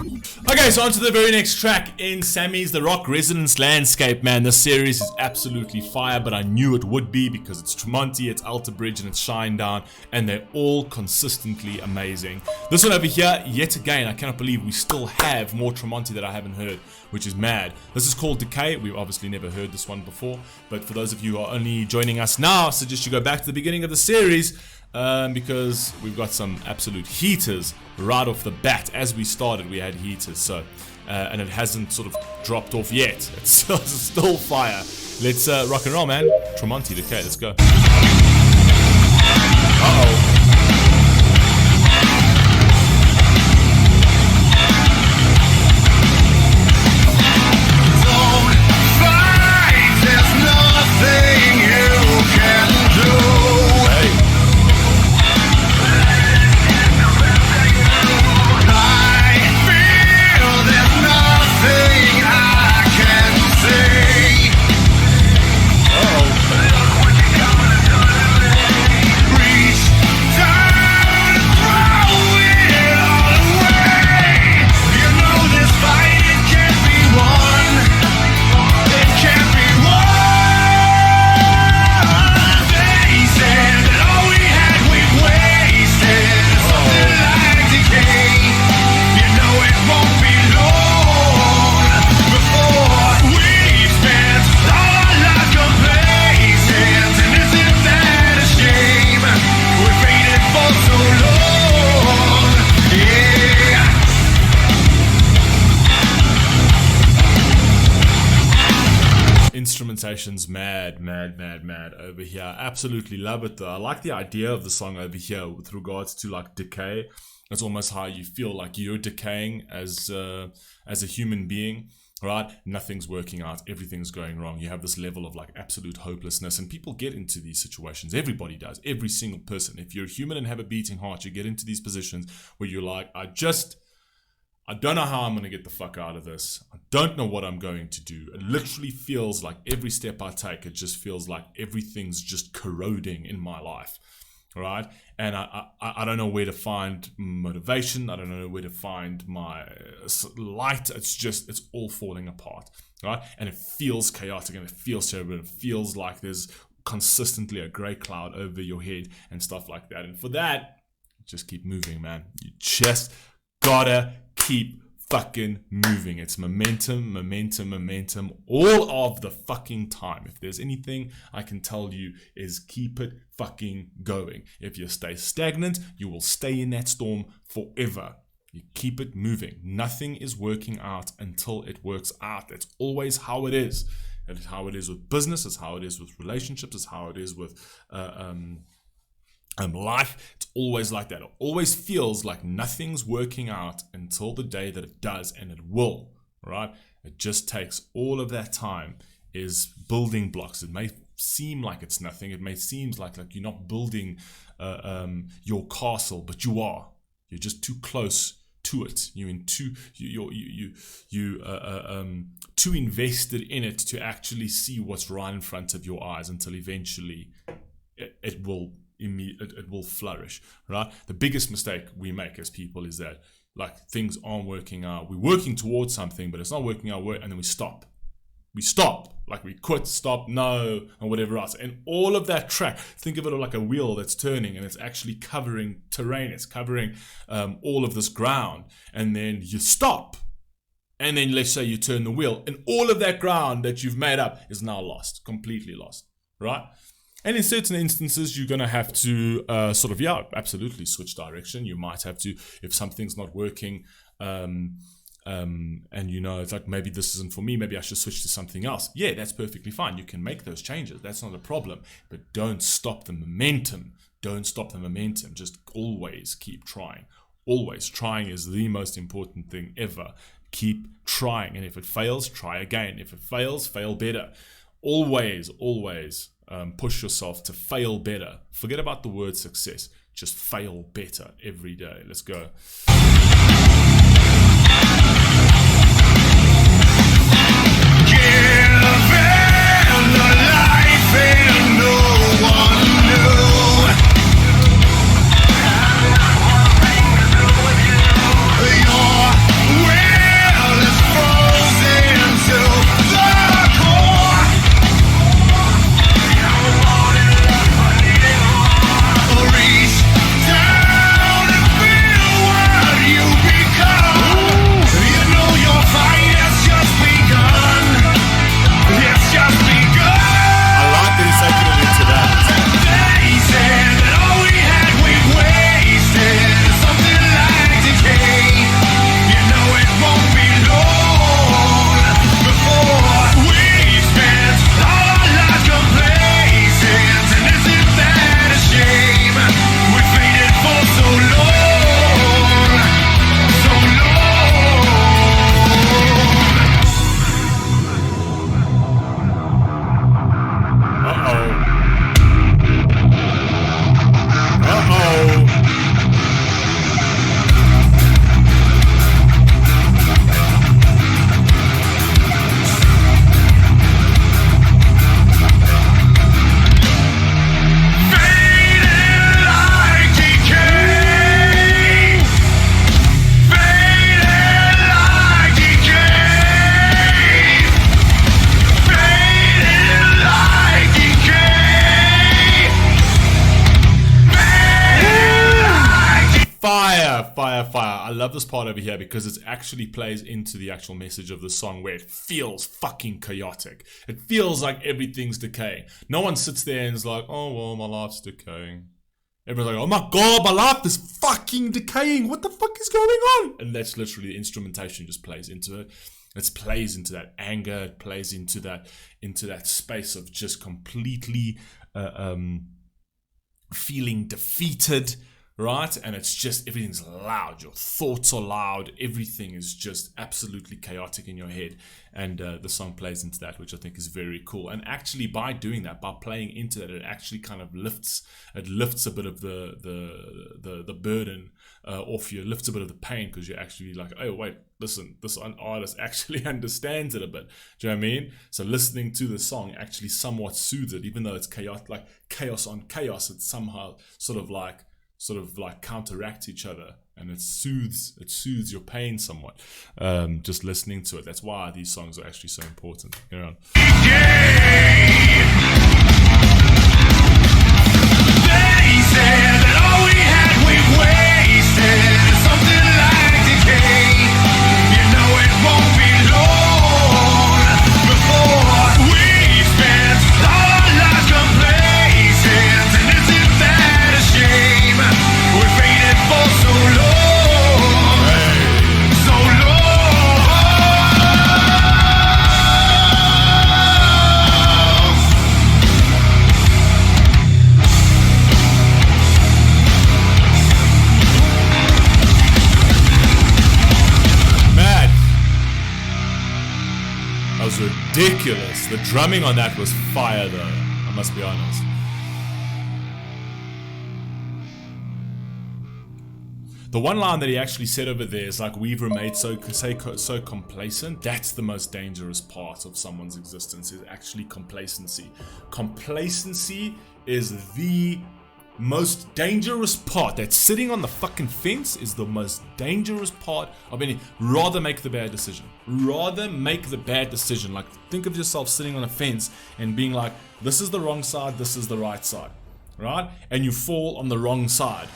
Okay, so on to the very next track in Sammy's The Rock Resonance Landscape, man. This series is absolutely fire, but I knew it would be because it's Tremonti, it's Alter Bridge, and it's Shinedown, and they're all consistently amazing. This one over here, yet again, I cannot believe we still have more Tremonti that I haven't heard, which is mad. This is called Decay. We've obviously never heard this one before, but for those of you who are only joining us now, I suggest you go back to the beginning of the series, because we've got some absolute heaters right off the bat. As we started, we had heaters, so and it hasn't sort of dropped off yet. It's still fire. Let's rock and roll, man. Tremonti, Decay, let's go. Uh-oh. Instrumentation's mad over here. Absolutely love it though. I like the idea of the song over here with regards to like decay. It's almost how you feel like you're decaying as a human being, right? Nothing's working out, everything's going wrong. You have this level of like absolute hopelessness, and people get into these situations. Everybody does, every single person. If you're human and have a beating heart, you get into these positions where you're like, I don't know how I'm going to get the fuck out of this. I don't know what I'm going to do. It literally feels like every step I take, it just feels like everything's just corroding in my life, right? And I don't know where to find motivation. I don't know where to find my light. It's all falling apart, right? And it feels chaotic and it feels terrible. It feels like there's consistently a grey cloud over your head and stuff like that. And for that, just keep moving, man. You just gotta keep fucking moving. It's momentum all of the fucking time. If there's anything I can tell you is keep it fucking going. If you stay stagnant, you will stay in that storm forever. You keep it moving. Nothing is working out until it works out. That's always how it is. It's how it is with business. It's how it is with relationships. It's how it is with life. It's always like that. It always feels like nothing's working out until the day that it does, and it will, right? It just takes all of that time is building blocks. It may seem like it's nothing. It may seem like you're not building your castle, but you are. You're just too close to it. You're too invested in it to actually see what's right in front of your eyes until eventually it will flourish, right? The biggest mistake we make as people is that like things aren't working out. We're working towards something, but it's not working out, and then we stop. Like we quit, stop, no, and whatever else. And all of that track, think of it like a wheel that's turning, and it's actually covering terrain. It's covering all of this ground, and then you stop. And then let's say you turn the wheel, and all of that ground that you've made up is now lost, completely lost, right? And in certain instances, you're going to have to absolutely switch direction. You might have to, if something's not working, and it's like, maybe this isn't for me, maybe I should switch to something else. Yeah, that's perfectly fine. You can make those changes. That's not a problem. But don't stop the momentum. Just always keep trying. Always. Trying is the most important thing ever. Keep trying. And if it fails, try again. If it fails, fail better. Always push yourself to fail better. Forget about the word success. Just fail better every day. Let's go. You're love this part over here because it actually plays into the actual message of the song, where it feels fucking chaotic. It feels like everything's decaying. No one sits there and is like, oh, well, my life's decaying. Everyone's like, oh my god, my life is fucking decaying. What the fuck is going on? And that's literally the instrumentation just plays into it. It plays into that anger. It plays into that space of just completely feeling defeated, right? And it's just, everything's loud. Your thoughts are loud. Everything is just absolutely chaotic in your head. And the song plays into that, which I think is very cool. And actually, by doing that, by playing into that, it actually kind of lifts a bit of the burden off you. It lifts a bit of the pain, because you're actually like, oh wait, listen, this artist actually understands it a bit. Do you know what I mean? So listening to the song actually somewhat soothes it, even though it's chaotic, like chaos on chaos. It somehow sort of like counteract each other, and it soothes your pain somewhat. Just listening to it. That's why these songs are actually so important. Go on. They said that all we had we wasted. Something like decay. You know it won't be long before we spent all our lives complacent. And isn't that a shame? We faded for so long, so long. Man, that was ridiculous. The drumming on that was fire, though. I must be honest. The one line that he actually said over there is like, we've remained so complacent. That's the most dangerous part of someone's existence, is actually complacency. Complacency is the most dangerous part. That sitting on the fucking fence is the most dangerous part of any. Rather make the bad decision. Rather make the bad decision. Like, think of yourself sitting on a fence and being like, this is the wrong side, this is the right side, right? And you fall on the wrong side.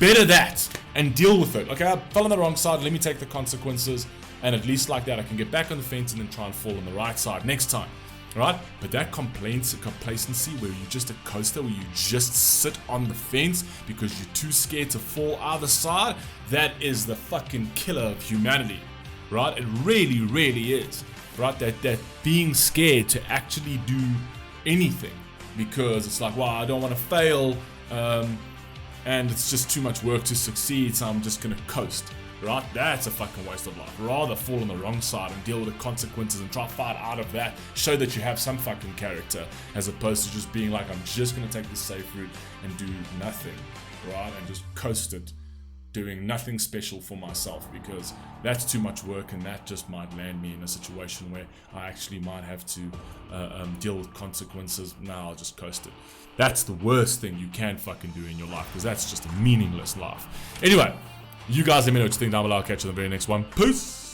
Better that and deal with it. Okay, I fell on the wrong side, let me take the consequences, and at least like that I can get back on the fence and then try and fall on the right side next time, right? But that complacency where you're just a coaster, where you just sit on the fence because you're too scared to fall either side, that is the fucking killer of humanity, right? It really, really is, right? That being scared to actually do anything because it's like, well, I don't want to fail, and it's just too much work to succeed, so I'm just gonna coast, right? That's a fucking waste of life. Rather fall on the wrong side and deal with the consequences and try to fight out of that. Show that you have some fucking character, as opposed to just being like, I'm just gonna take the safe route and do nothing, right? And just coast it, doing nothing special for myself, because that's too much work, and that just might land me in a situation where I actually might have to deal with consequences. Now I'll just coast it. That's the worst thing you can fucking do in your life, because that's just a meaningless life. Anyway, you guys let me know what you think down below. I'll catch you in the very next one. Peace!